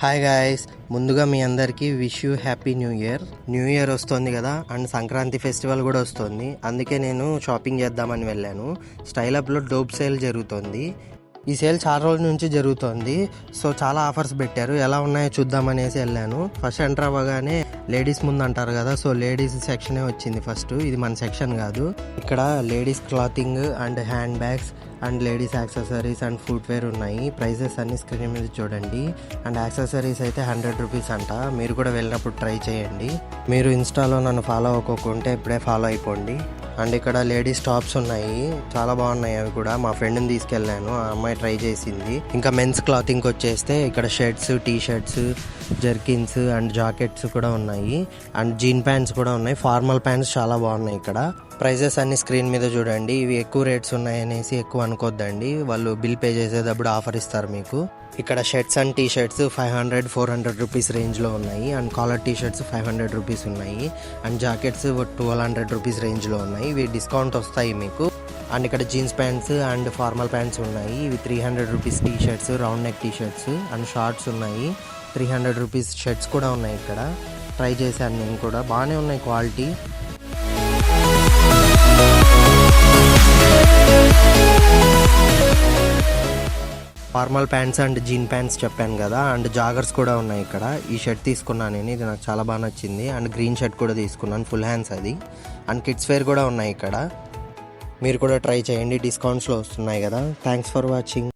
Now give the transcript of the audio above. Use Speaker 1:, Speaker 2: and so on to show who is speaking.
Speaker 1: Hi guys, ముందుగా మీ అందరికీ wish you happy new year వస్తుంది కదా, అండ్ సంక్రాంతి ఫెస్టివల్ కూడా వస్తుంది. అందుకే నేను షాపింగ్ చేద్దామని వెళ్ళాను. స్టైల్ అప్లో డోప్ సేల్ జరుగుతుంది. ఈ సేల్ చాలా రోజుల నుంచి జరుగుతుంది. సో చాలా ఆఫర్స్ పెట్టారు, ఎలా ఉన్నాయో చూద్దామనేసి వెళ్ళాను. ఫస్ట్ ఎంటర్ అవ్వగానే లేడీస్ ముందు అంటారు కదా, సో లేడీస్ సెక్షనే వచ్చింది ఫస్ట్. ఇది మన సెక్షన్ కాదు. ఇక్కడ ladies clothing and hand bags and ladies accessories and footwear ఉన్నాయి. ప్రైజెస్ అన్ని స్క్రీన్ మీద చూడండి. అండ్ యాక్సెసరీస్ అయితే 100 రూపీస్ అంట. మీరు కూడా వెళ్ళినప్పుడు ట్రై చేయండి. మీరు ఇన్స్టాలో నన్ను ఫాలో అవ్వకుంటే ఇప్పుడే ఫాలో అయిపోండి. అండ్ ఇక్కడ లేడీస్ టాప్స్ ఉన్నాయి, చాలా బాగున్నాయి అవి కూడా. మా ఫ్రెండ్ని తీసుకెళ్ళాను, ఆ అమ్మాయి ట్రై చేసింది. ఇంకా మెన్స్ క్లాతింగ్ వచ్చేస్తే ఇక్కడ shirts, T shirts, jerkins and jackets కూడా ఉన్నాయి. అండ్ జీన్ ప్యాంట్స్ కూడా ఉన్నాయి. ఫార్మల్ ప్యాంట్స్ చాలా బాగున్నాయి ఇక్కడ. ప్రైజెస్ అన్ని స్క్రీన్ మీద చూడండి. ఇవి ఎక్కువ రేట్స్ ఉన్నాయనేసి ఎక్కువ అనుకోద్దండి, వాళ్ళు బిల్ పే చేసేటప్పుడు ఆఫర్ ఇస్తారు మీకు. ఇక్కడ shirts and T shirts 500-400 rupees రేంజ్లో ఉన్నాయి. And collar T shirts 500 rupees ఉన్నాయి. అండ్ జాకెట్స్ 1200 రూపీస్ రేంజ్లో ఉన్నాయి. ఇవి డిస్కౌంట్ వస్తాయి మీకు. అండ్ ఇక్కడ jeans pants and formal pants ఉన్నాయి. ఇవి 300 rupees T shirts, round neck T shirts and shorts ఉన్నాయి. 300 రూపీస్ షర్ట్స్ కూడా ఉన్నాయి ఇక్కడ. ట్రై చేశాను నేను కూడా, బాగానే ఉన్నాయి quality. Formal pants and gene pants చెప్పాను కదా, అండ్ జాగర్స్ కూడా ఉన్నాయి ఇక్కడ. ఈ షర్ట్ తీసుకున్నాను నేను, ఇది నాకు చాలా బాగా నచ్చింది. అండ్ గ్రీన్ షర్ట్ కూడా తీసుకున్నాను, ఫుల్ హ్యాండ్స్ అది. అండ్ కిడ్స్ వేర్ కూడా ఉన్నాయి ఇక్కడ. మీరు కూడా ట్రై చేయండి, డిస్కౌంట్స్లో వస్తున్నాయి కదా. Thanks for watching.